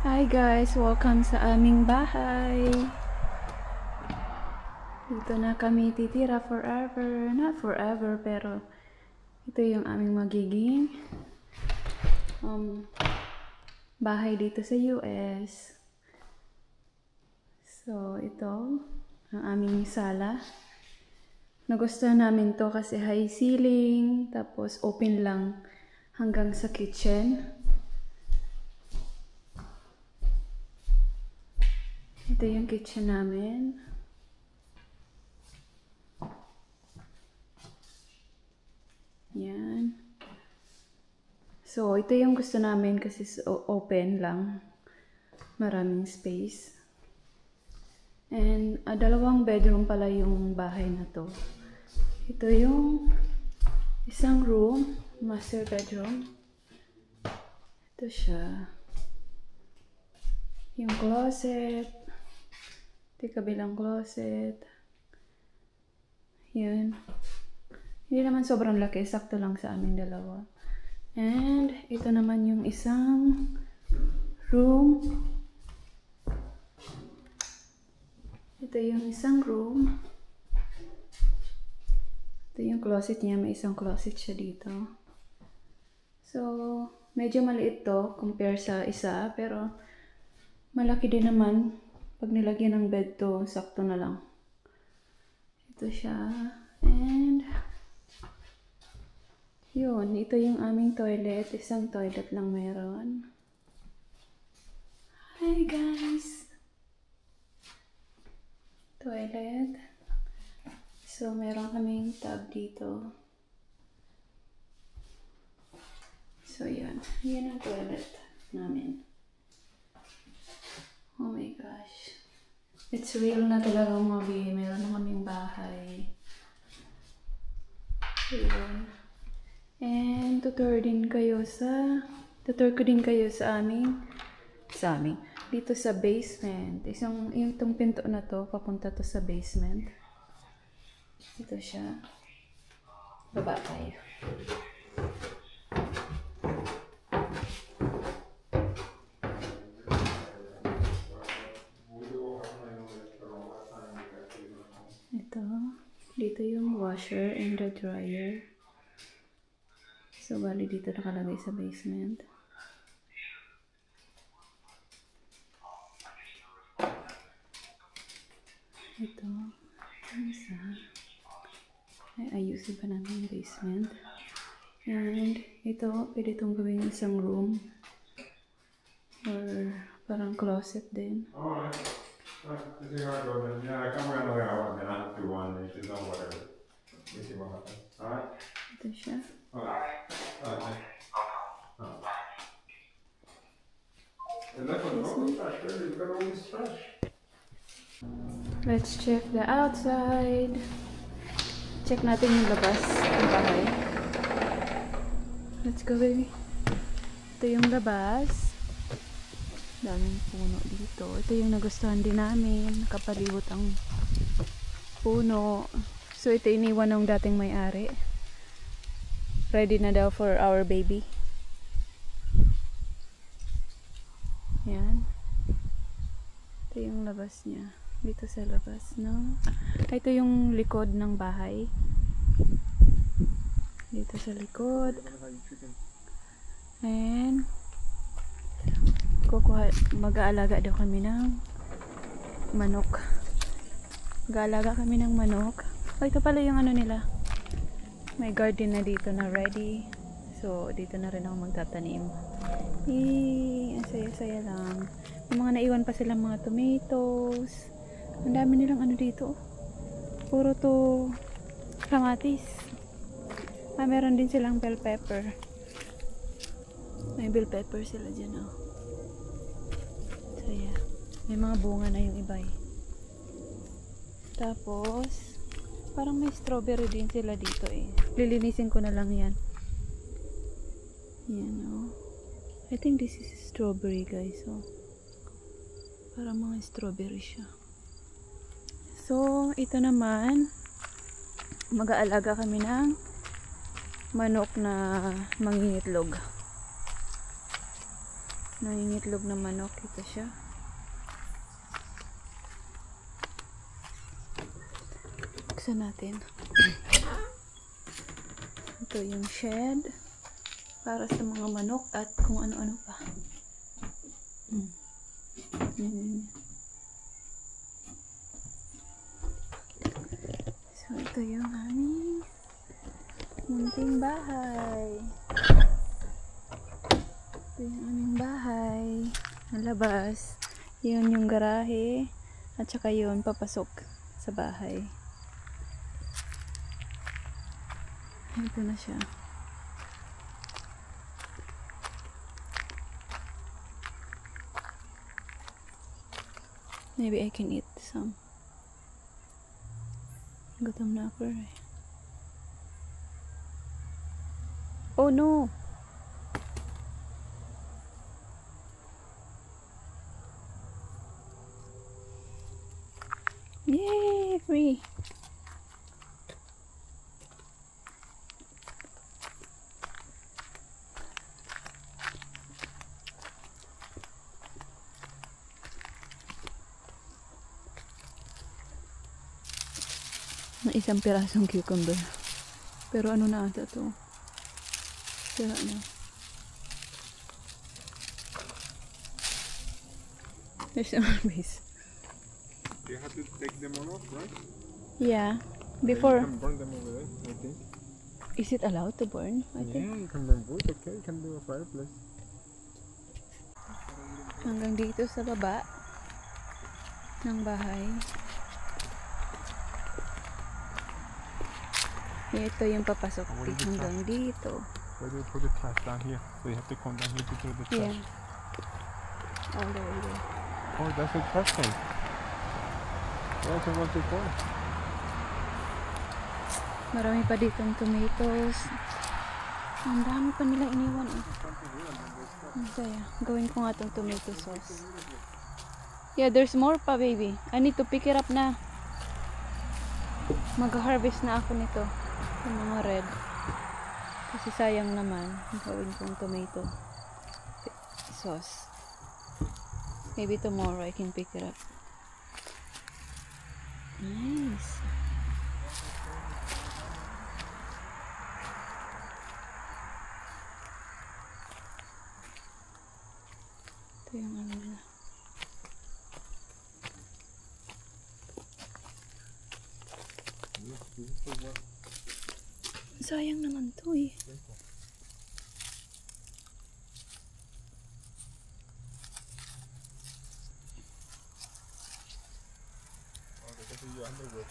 Hi guys! Welcome sa aming bahay. Dito na kami titira forever. Not forever, pero ito yung aming magiging bahay dito sa US. So, ito ang aming sala. Nagustuhan namin to kasi high ceiling, tapos open lang hanggang sa kitchen. Ito yung kitchen namin. Yan. So, ito yung gusto namin kasi open lang. Maraming space. And dalawang bedroom pala yung bahay na to. Ito yung isang room, master bedroom. Ito siya. Yung closet. Ito yung kabilang closet. Yun. Hindi naman sobrang laki. Sakto lang sa aming dalawa. And ito naman yung isang room. Ito yung isang room. Ito yung closet niya. May isang closet siya dito. So, medyo maliit to compare sa isa. Pero, malaki din naman. Pag nilagyan ng bed to, sakto na lang. Ito siya. And, yun. Ito yung aming toilet. Isang toilet lang meron. Hi guys! Toilet. So, meron kaming tub dito. So, yan. Yan ang toilet namin. Oh my gosh. It's real na talaga mga meron na kaming bahay. So, yun. And, tutur ko din kayo sa aming, dito sa basement. Itong pinto na to, papunta to sa basement. Ito siya. Baba tayo. Ito. Dito yung washer and the dryer. So, bali dito nakalagay sa basement. Ito. Isa. Ayusin pa namin yung basement. And ito, pwede itong gawing isang room. Or parang closet din. Alright. You see how I go then? Yeah, come around the way I want, man. I have to do one. You should know whatever. We see what happens. Alright? Ito siya. Alright. Alright. And that's what's wrong with trash, really. Look at all this trash. Let's check the outside. Check natin yung labas ng bahay. Let's go, baby. Ito yung labas. Daming puno dito. Ito yung nagustuhan din namin. Kapalibot ang puno. So, ito iniwan ng dating may-ari. Ready na daw for our baby. Yan. Ito yung labas niya. Dito sa labas, no? Ito yung likod ng bahay. Dito sa likod. And mag-aalaga daw kami ng manok. Mag-aalaga kami ng manok. Oh, ito pala yung ano nila. May garden na dito na ready. So, dito na rin ako magtatanim. Ang saya-saya lang. May mga naiwan pa silang mga tomatoes. Ang dami nilang ano dito. Puro to kamatis. Meron din silang bell pepper. May bell pepper sila dyan, oh. So, yeah. May mga bunga na yung iba, eh. Tapos, parang may strawberry din sila dito, eh. Lilinisin ko na lang yan. Yan, oh. I think this is strawberry, guys, oh. Parang mga strawberry siya. So, ito naman, mag-aalaga kami ng manok na mangingitlog. Nangingitlog na manok. Ito siya. Buksan natin. Ito yung shed. Para sa mga manok at kung ano-ano pa. So, ito yung aming munting bahay. Ito yung aming bahay. Ang labas. Yun yung garahe. At saka yun, papasok sa bahay. Ito na siya. Maybe I can eat some. Gutom na ako eh. Oh no! Yay! Free! Na isang pirasong cucumber. Pero ano na ata to? Sira na. There's no base. You have to take them all off, right? Yeah. You Before, can burn them over there, I think. is it allowed to burn? I think. Yeah, you can burn wood, okay? You can do a fireplace. Hanggang dito sa baba ng bahay. Ito yung papasok What is it, hanggang dito. Where do you put the trash down here? So you have to come down here to throw the trash. Yeah. All the way there. Oh, that's a trash can. That's what they call. Marami pa ditong tomatoes. Ang dami pa nila iniwan eh. Ang saya. Gawin ko nga tong tomato sauce. Yeah, there's more pa baby. I need to pick it up na. Mag-harvest na ako nito. Yung mga red. Kasi sayang naman. Gawin kong tomato sauce. Maybe tomorrow I can pick it up. Nice. Ito yung ano nila. Sayang naman to eh. Oh, that's your underwear.